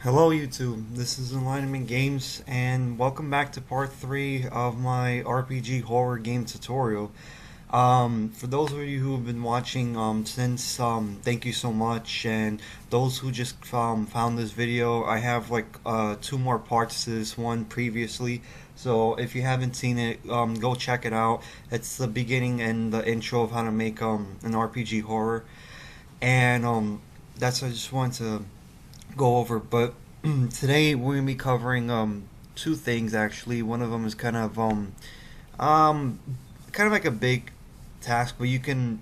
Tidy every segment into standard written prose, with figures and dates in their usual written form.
Hello YouTube, this is Alignment Games and welcome back to part 3 of my RPG horror game tutorial. For those of you who have been watching since, thank you so much, and those who just found this video, I have like two more parts to this one previously, so if you haven't seen it, go check it out. It's the beginning and the intro of how to make an RPG horror, and that's what I just wanted to go over. But today we're gonna be covering two things actually. One of them is um kind of like a big task, but you can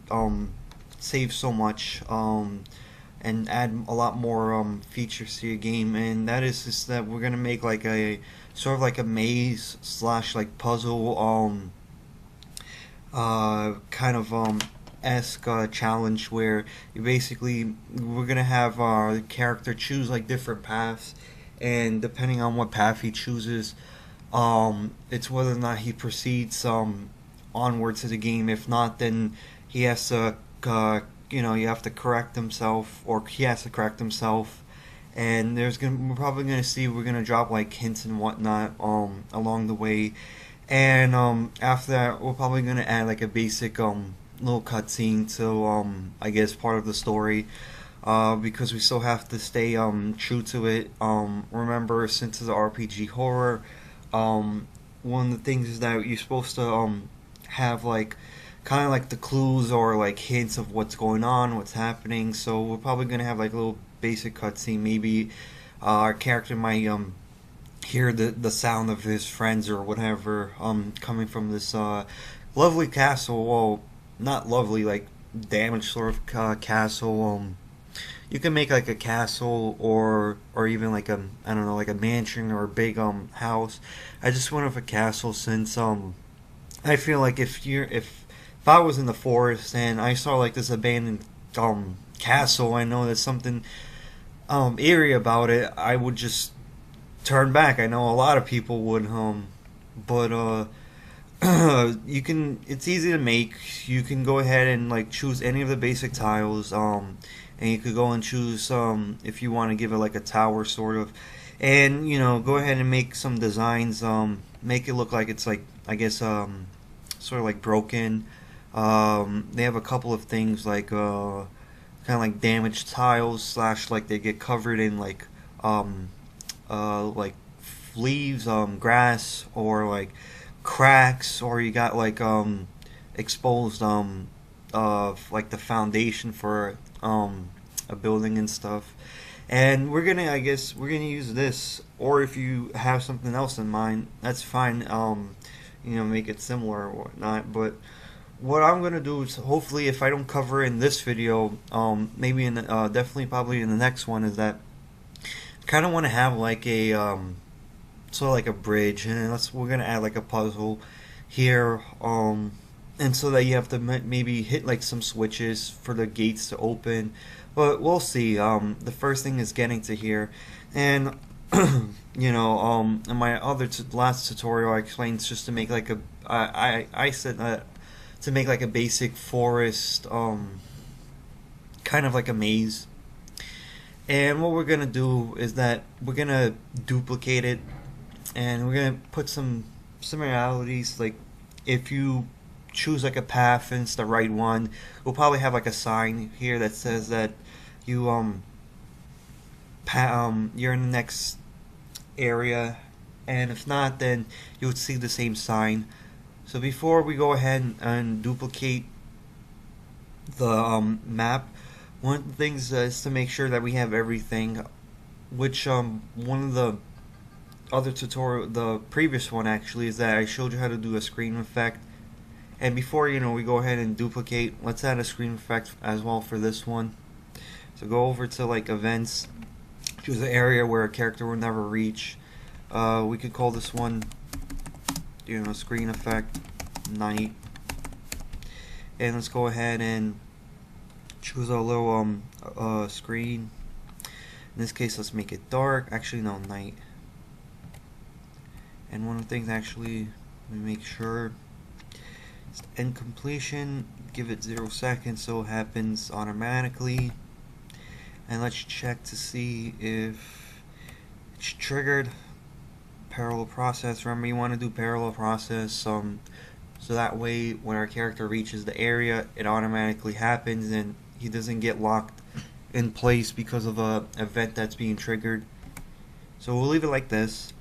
save so much and add a lot more features to your game, and that is just that we're gonna make like a sort of like a maze slash like puzzle kind of esque challenge where you basically we're gonna have our character choose like different paths, and depending on what path he chooses, it's whether or not he proceeds onward to the game. If not, then he has to you have to correct himself, or he has to correct himself. And we're probably gonna see, we're gonna drop like hints and whatnot along the way, and after that, we're probably gonna add like a basic little cutscene to I guess part of the story, because we still have to stay true to it. Remember, since it's an RPG horror, one of the things is that you're supposed to have like kind of like the clues or like hints of what's going on, what's happening. So we're probably gonna have like a little basic cutscene. Maybe our character might hear the sound of his friends or whatever coming from this lovely castle. Well, not lovely, like damaged sort of castle. You can make like a castle, or even like a, I don't know, like a mansion or a big house. I just went with a castle since I feel like if I was in the forest and I saw like this abandoned castle, I know there's something eerie about it, I would just turn back. I know a lot of people would, but you can. It's easy to make. You can go ahead and like choose any of the basic tiles, and you could go and choose if you want to give it like a tower sort of, and go ahead and make some designs. Make it look like it's like, I guess, sort of like broken. They have a couple of things like kind of like damaged tiles slash like they get covered in like leaves, grass, or like cracks, or you got like exposed of like the foundation for a building and stuff. And I guess we're gonna use this, or if you have something else in mind, that's fine. Make it similar or whatnot. But what I'm gonna do is, hopefully, if I don't cover in this video, maybe definitely probably in the next one, is that I kind of want to have like a sort of like a bridge, and we're gonna add like a puzzle here, and so that you have to maybe hit like some switches for the gates to open, but we'll see. The first thing is getting to here, and in my other last tutorial, I explained just to make like I said that to make like a basic forest, kind of like a maze. And what we're gonna do is that we're gonna duplicate it, and we're gonna put some similarities. Like if you choose like a path and it's the right one, we'll probably have like a sign here that says that you you're in the next area, and if not, then you would see the same sign. So before we go ahead and duplicate the map, one of the things is to make sure that we have everything, which one of the other tutorial, the previous one actually, is that I showed you how to do a screen effect. And before we go ahead and duplicate, let's add a screen effect as well for this one. So go over to like events, choose an area where a character will never reach. We could call this one screen effect night, and let's go ahead and choose a little screen. In this case, let's make it dark. Actually, no, night. And one of the things, actually, let me make sure it's end completion. Give it 0 seconds so it happens automatically. And let's check to see if it's triggered. Parallel process. Remember, you want to do parallel process. So that way, when our character reaches the area, it automatically happens, and he doesn't get locked in place because of a event that's being triggered. So we'll leave it like this.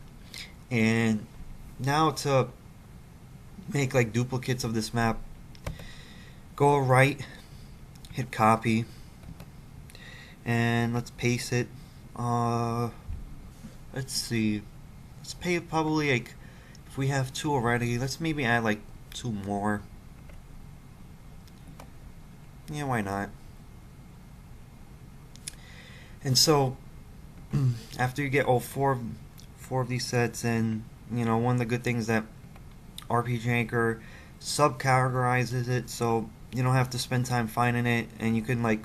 And now to make like duplicates of this map, go right, hit copy, and let's paste it. Let's see. Let's pay probably like, if we have 2 already, let's maybe add like 2 more. Yeah, why not? And so after you get all four of these sets, and one of the good things that RPG Maker subcategorizes it, so you don't have to spend time finding it, and you can like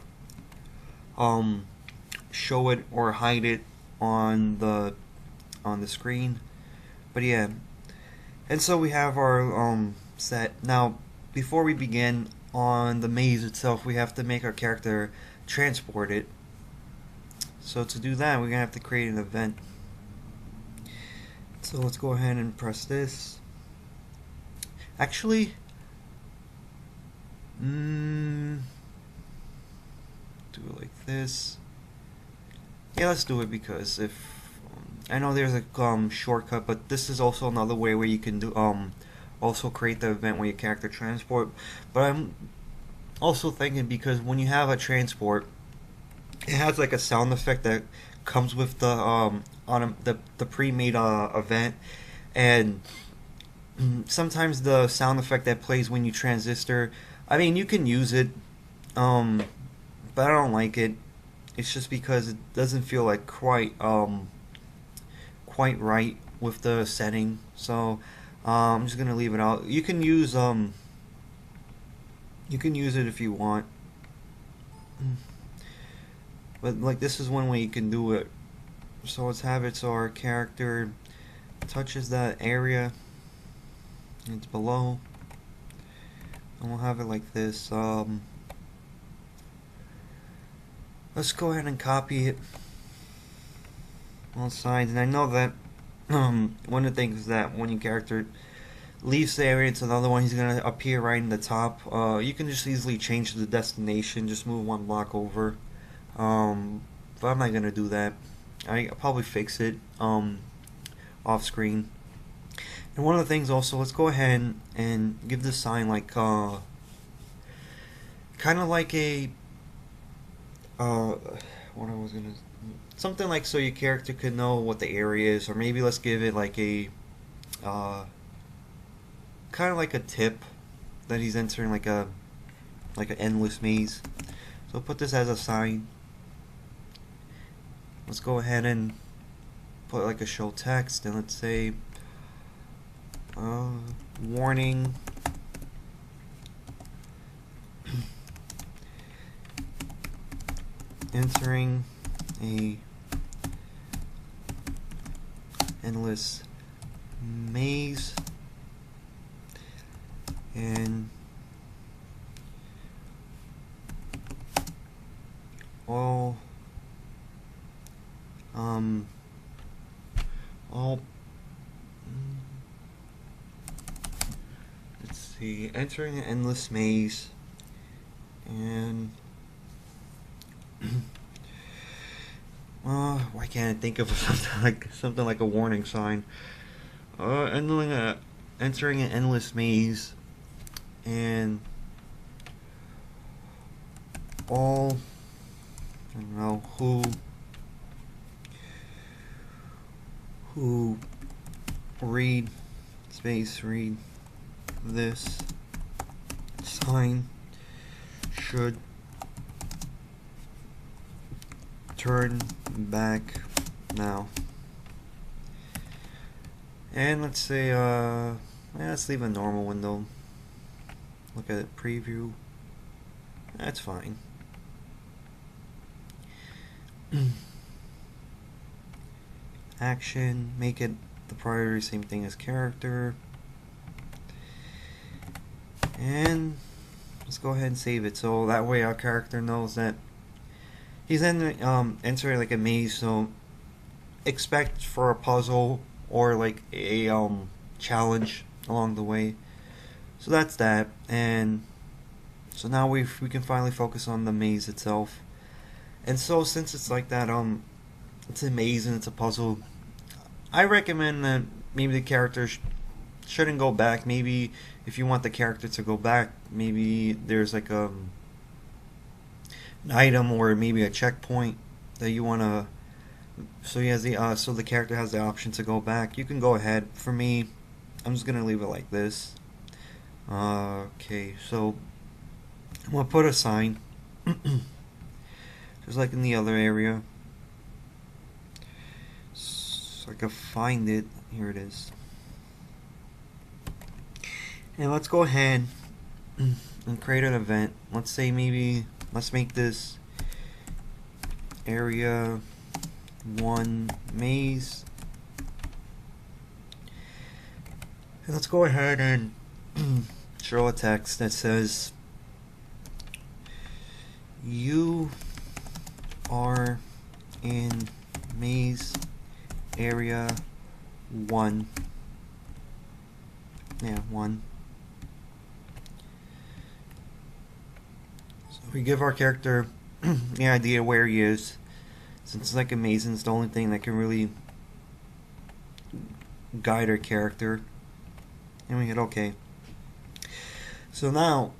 show it or hide it on the screen. But yeah, and so we have our set. Now before we begin on the maze itself, we have to make our character transport it. So to do that, we're gonna have to create an event. So let's go ahead and press this. Actually, do it like this. Yeah, let's do it, because if I know there's a shortcut, but this is also another way where you can do also create the event where your character transport. But I'm also thinking, because when you have a transport, it has like a sound effect that comes with the the pre-made event, and sometimes the sound effect that plays when you transistor, I mean, you can use it, but I don't like it. It's just because it doesn't feel like quite right with the setting. So I'm just gonna leave it out. You can use it if you want. But like, this is one way you can do it. So let's have it so our character touches that area. It's below. And we'll have it like this. Let's go ahead and copy it on sides. And I know that one of the things is that when your character leaves the area to another one, he's gonna appear right in the top. You can just easily change the destination. Just move 1 block over. But I'm not gonna do that. I'll probably fix it off screen. And one of the things also, let's go ahead and give this sign like kind of like a what I was gonna, something like, so your character could know what the area is, or maybe let's give it like a kind of like a tip that he's entering like an endless maze. So put this as a sign. Let's go ahead and put like a show text, and let's say warning, entering a endless maze, and all let's see, entering an endless maze, and why can't I think of something like a warning sign? Entering an endless maze, and all, I don't know, who read this sign should turn back now. And let's say let's leave a normal window. Look at it, preview. That's fine. Action, make it the priority same thing as character. And let's go ahead and save it, so that way our character knows that he's entering like a maze. So expect for a puzzle or like a challenge along the way. So that's that, and so now we can finally focus on the maze itself. And so since it's like that, it's a maze and it's a puzzle. I recommend that maybe the character shouldn't go back. Maybe if you want the character to go back, maybe there's like an item or maybe a checkpoint that you want to. So he has so the character has the option to go back. You can go ahead. For me, I'm just gonna leave it like this. Okay, so I'm gonna put a sign, just like in the other area, so I can find it. Here it is. And let's go ahead and create an event. Let's say maybe let's make this area 1 maze. And let's go ahead and show a text that says you are in maze area 1. Yeah, 1. So we give our character the idea where he is. Since it's like a maze, and it's the only thing that can really guide our character. And we hit OK. So now,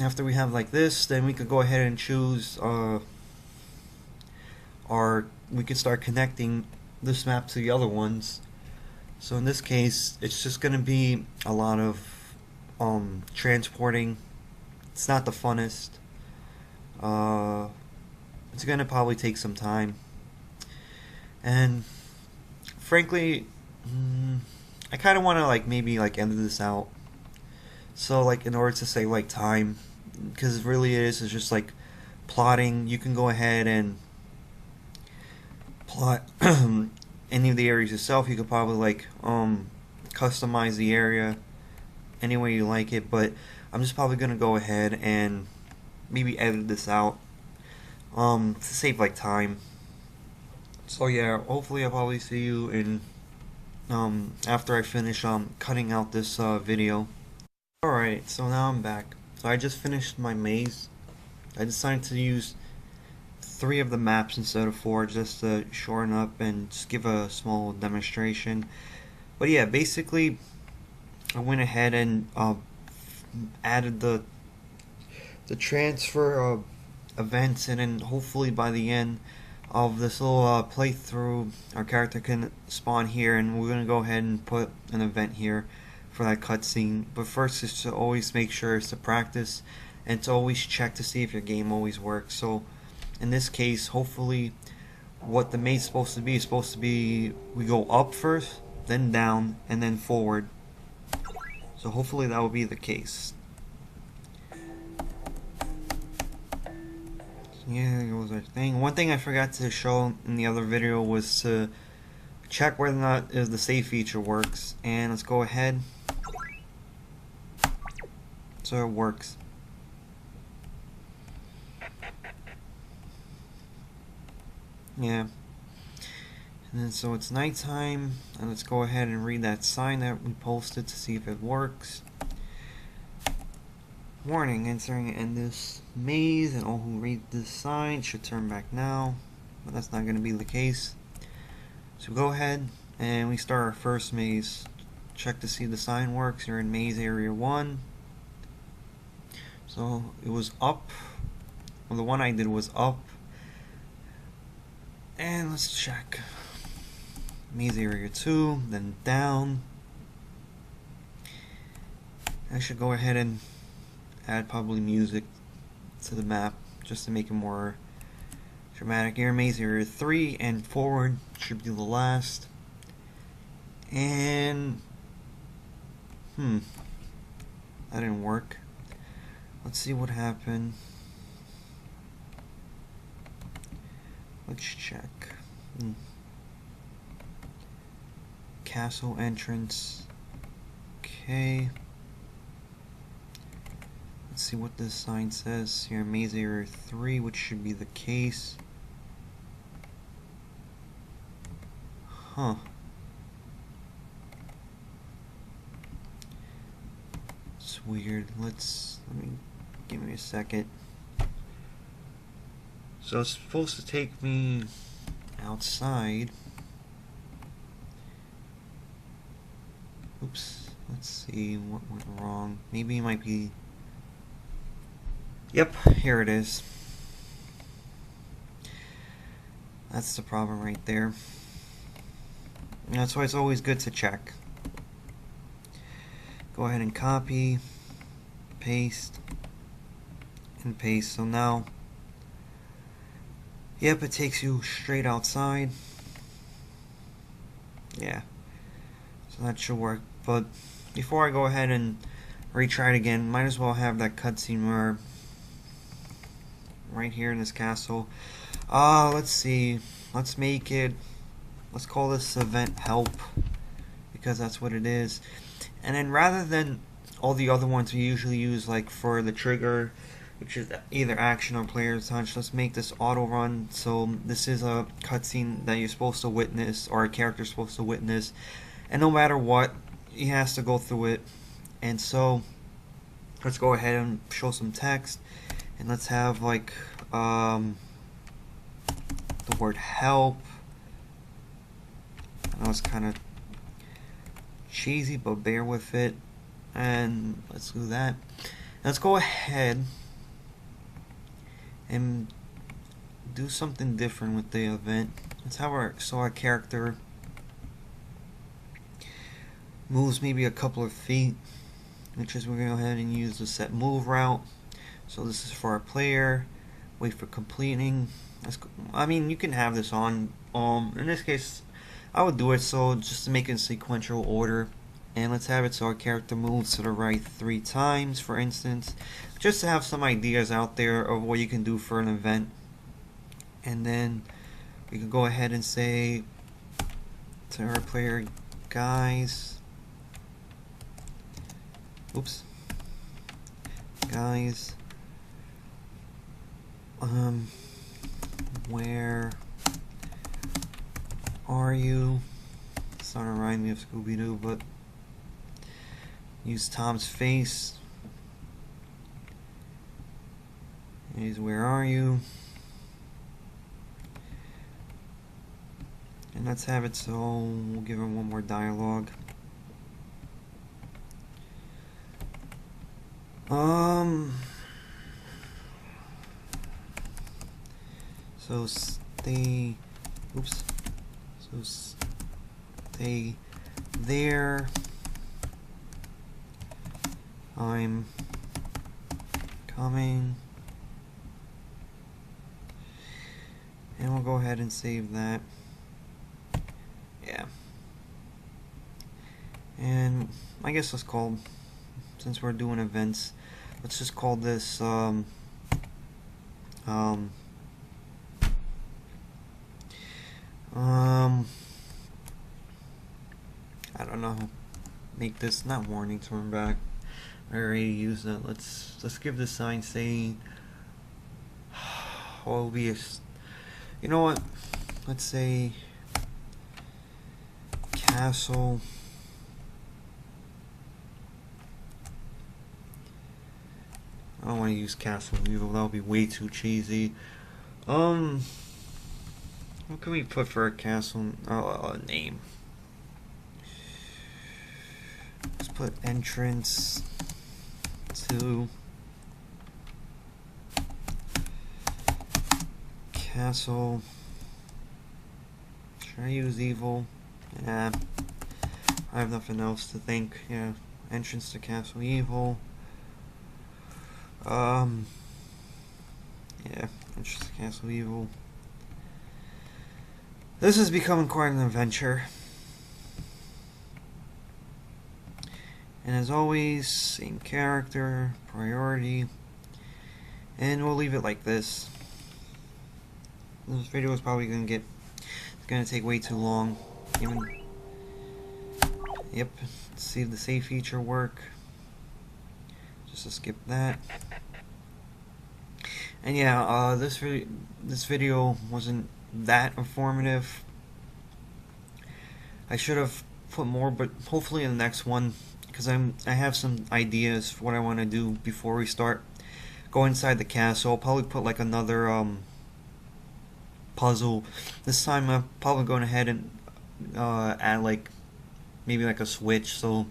after we have like this, then we could go ahead and choose we could start connecting this map to the other ones. So in this case, it's just going to be a lot of transporting. It's not the funnest. It's going to probably take some time. And frankly, I kind of want to like maybe like end this out. So like in order to save like time, because really it is just like plotting. You can go ahead and plot any of the areas yourself. You could probably like customize the area any way you like it, but I'm just probably gonna go ahead and maybe edit this out to save like time. So yeah, hopefully I'll probably see you in after I finish cutting out this video. Alright, so now I'm back. So I just finished my maze. I decided to use 3 of the maps instead of 4 just to shorten up and just give a small demonstration. But yeah, basically I went ahead and added the transfer events, and then hopefully by the end of this little playthrough our character can spawn here, and we're going to go ahead and put an event here for that cutscene. But first is to always make sure it's to practice and to always check to see if your game always works. So in this case, hopefully what the maze is supposed to be we go up first, then down, and then forward. So hopefully that will be the case. Yeah, there goes our thing. One thing I forgot to show in the other video was to check whether or not the save feature works. And let's go ahead. So it works. Yeah. And then so it's nighttime, and let's go ahead and read that sign that we posted to see if it works. Warning, entering in this maze and all who read this sign should turn back now. But that's not going to be the case. So go ahead and we start our first maze. Check to see the sign works. You're in maze area 1. So it was up. Well, the one I did was up. And let's check. Maze area 2, then down. I should go ahead and add probably music to the map just to make it more dramatic. Here, maze area 3 and forward should be the last. And that didn't work. Let's see what happened. Let's check. Castle entrance. Okay. Let's see what this sign says here. Maze area 3, which should be the case. Huh. It's weird. Give me a second. So it's supposed to take me outside. Oops. Let's see what went wrong. Maybe it might be... Yep, here it is. That's the problem right there. And that's why it's always good to check. Go ahead and copy, paste, and paste. So now, yep, it takes you straight outside. Yeah, so that should work. But before I go ahead and retry it again, might as well have that cutscene where right here in this castle. Let's see. Let's make it. Let's call this event help, because that's what it is. And then rather than all the other ones we usually use, like for the trigger, which is either action or player touch, let's make this auto run. So this is a cutscene that you're supposed to witness, or a character's supposed to witness, and no matter what, he has to go through it. And so let's go ahead and show some text, and let's have like the word help. I know it's kind of cheesy, but bear with it. And let's do that. Let's go ahead and do something different with the event. Let's have our character moves maybe a couple of feet, which is we're going to go ahead and use the set move route. So this is for our player. Wait for completing. I mean, you can have this on. In this case, I would do it so just to make it in sequential order. And let's have it so our character moves to the right 3 times, for instance, just to have some ideas out there of what you can do for an event. And then we can go ahead and say to our player, guys, where are you? It's not a rhyme me of Scooby-Doo, but use Tom's face. Is where are you? And let's have it so we'll give him one more dialogue. So stay there. I'm coming. And we'll go ahead and save that. Yeah. And I guess let's call, since we're doing events, let's just call this I don't know. Make this not warning, turn back. I already used that. Let's give the sign saying, what will be a, you know what? Let's say castle. I don't want to use castle evil. That'll be way too cheesy. What can we put for a castle name? Let's put entrance to castle. Should I use evil? Yeah, I have nothing else to think. Yeah, entrance to castle evil. Yeah, entrance to castle evil. This is becoming quite an adventure. And as always, same character, priority, and we'll leave it like this. This video is probably gonna take way too long. Yep, see if the save feature work. Just to skip that. And yeah, this video wasn't that informative. I should have put more, but hopefully in the next one, because I have some ideas for what I want to do before we start. Go inside the castle. I'll probably put like another puzzle. This time I'm probably going ahead and add like maybe like a switch. So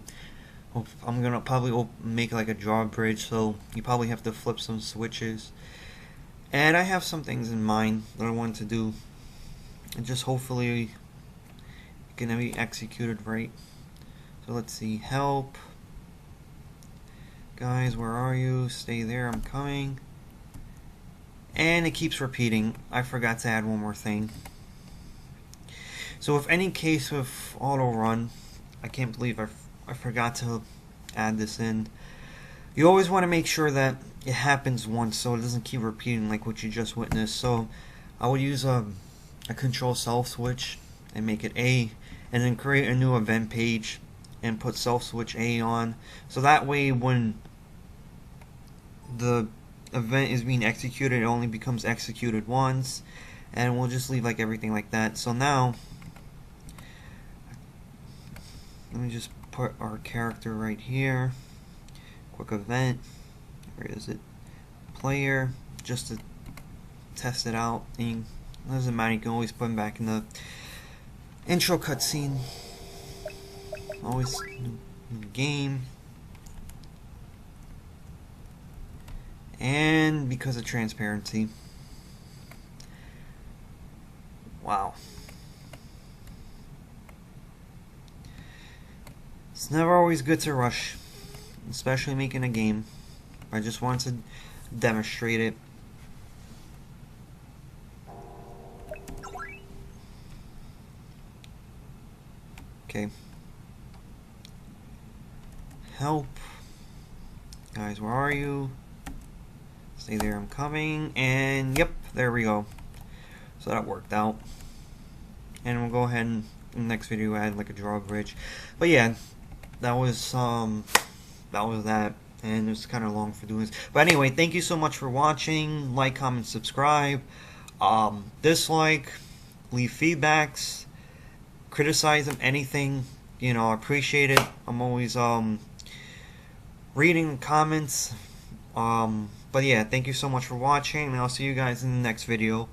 I'm gonna probably make like a drawbridge. So you probably have to flip some switches. And I have some things in mind that I want to do, and just hopefully gonna be executed right. So let's see. Help. Guys, where are you? Stay there, I'm coming. And it keeps repeating. I forgot to add one more thing. So if any case of auto run, I can't believe I forgot to add this in. You always want to make sure that it happens once so it doesn't keep repeating like what you just witnessed. So I would use a control self switch and make it A, and then create a new event page and put self switch A on, so that way when the event is being executed, it only becomes executed once, and we'll just leave like everything like that. So now let me just put our character right here. Quick event, where is it? Player, just to test it out. And it doesn't matter, you can always put him back in the intro cutscene. Always new game. And because of transparency. Wow. It's never always good to rush, especially making a game. I just want to demonstrate it. Okay. Help. Guys, where are you? Stay there, I'm coming. And yep, there we go. So that worked out. And we'll go ahead and in the next video add like a drawbridge. But yeah, that was that. And it was kind of long for doing this. But anyway, thank you so much for watching. Like, comment, subscribe. Dislike, leave feedbacks, criticize them, anything. You know, I appreciate it. I'm always reading comments. But yeah, thank you so much for watching, and I'll see you guys in the next video.